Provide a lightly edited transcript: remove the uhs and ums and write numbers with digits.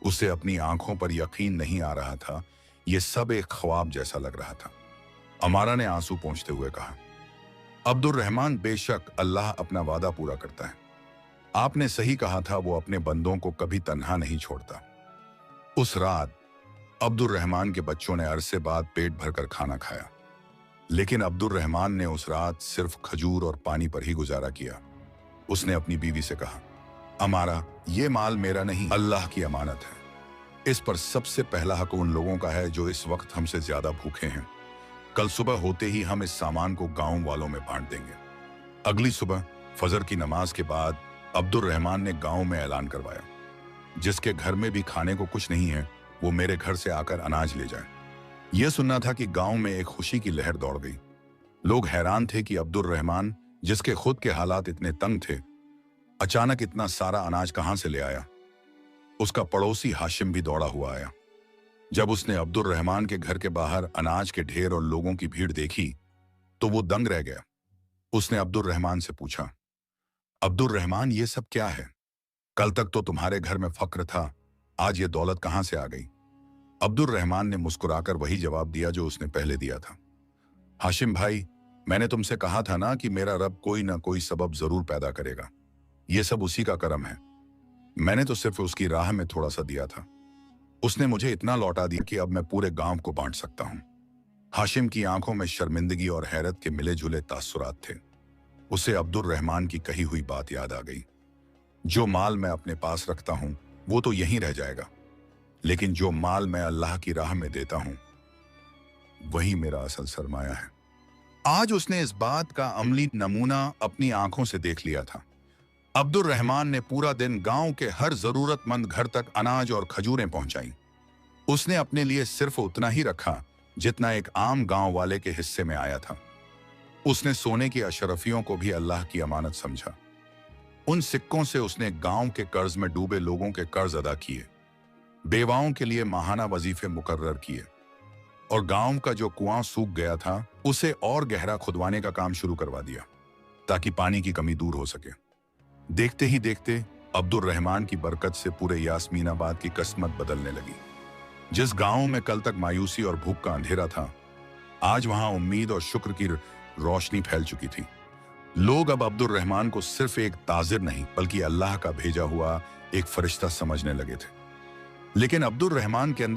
उसे अपनी आंखों पर यकीन नहीं आ रहा था। यह सब एक ख्वाब जैसा लग रहा था। अमारा ने आंसू पोंछते हुए कहा, अब्दुल रहमान, बेशक अल्लाह अपना वादा पूरा करता है। आपने सही कहा था, वो अपने बंदों को कभी तन्हा नहीं छोड़ता। उस रात अब्दुल रहमान के बच्चों ने अरसे बाद पेट भरकर खाना खाया, लेकिन अब्दुल रहमान ने उस रात सिर्फ खजूर और पानी पर ही गुजारा किया। उसने अपनी बीवी से कहा, अमारा, ये माल मेरा नहीं, अल्लाह की अमानत है। इस पर सबसे पहला हक उन लोगों का है जो इस वक्त हमसे ज्यादा भूखे हैं। कल सुबह होते ही हम इस सामान को गांव वालों में बांट देंगे। अगली सुबह फजर की नमाज के बाद अब्दुल रहमान ने गांव में ऐलान करवाया, जिसके घर में भी खाने को कुछ नहीं है, वो मेरे घर से आकर अनाज ले जाए। यह सुनना था कि गांव में एक खुशी की लहर दौड़ गई। लोग हैरान थे कि अब्दुल रहमान, जिसके खुद के हालात इतने तंग थे, अचानक इतना सारा अनाज कहां से ले आया। उसका पड़ोसी हाशिम भी दौड़ा हुआ आया। जब उसने अब्दुल रहमान के घर के बाहर अनाज के ढेर और लोगों की भीड़ देखी तो वो दंग रह गया। उसने अब्दुल रहमान से पूछा, अब्दुल रहमान, ये सब क्या है? कल तक तो तुम्हारे घर में फक्र था, आज ये दौलत कहां से आ गई? अब्दुल रहमान ने मुस्कुराकर वही जवाब दिया जो उसने पहले दिया था। हाशिम भाई, मैंने तुमसे कहा था ना कि मेरा रब कोई ना कोई सबब जरूर पैदा करेगा। ये सब उसी का करम है। मैंने तो सिर्फ उसकी राह में थोड़ा सा दिया था। उसने मुझे इतना लौटा दिया कि अब मैं पूरे गांव को बांट सकता हूं। हाशिम की आंखों में शर्मिंदगी और हैरत के मिले जुले तासुरात थे। उसे अब्दुल रहमान की कही हुई बात याद आ गई, जो माल मैं अपने पास रखता हूं वो तो यहीं रह जाएगा, लेकिन जो माल मैं अल्लाह की राह में देता हूं वही मेरा असल सरमाया है। आज उसने इस बात का अमली नमूना अपनी आंखों से देख लिया था। अब्दुल रहमान ने पूरा दिन गांव के हर जरूरतमंद घर तक अनाज और खजूरें पहुंचाई। उसने अपने लिए सिर्फ उतना ही रखा जितना एक आम गांव वाले के हिस्से में आया था। उसने सोने की अशरफियों को भी अल्लाह की अमानत समझा। उन सिक्कों से उसने गांव के कर्ज में डूबे लोगों के कर्ज अदा किए, बेवाओं के लिए माहाना वजीफे मुकर्रर किए और गांव का जो कुआं सूख गया था उसे और गहरा खुदवाने का काम शुरू करवा दिया ताकि पानी की कमी दूर हो सके। देखते ही देखते अब्दुल रहमान की बरकत से पूरे यास्मीनाबाद की किस्मत बदलने लगी। जिस गांव में कल तक मायूसी और भूख का अंधेरा था, आज वहां उम्मीद और शुक्र की रोशनी फैल चुकी थी। लोग अब अब्दुल रहमान को सिर्फ एक ताजिर नहीं बल्कि अल्लाह का भेजा हुआ एक फरिश्ता समझने लगे थे। लेकिन अब्दुल रहमान के अंदर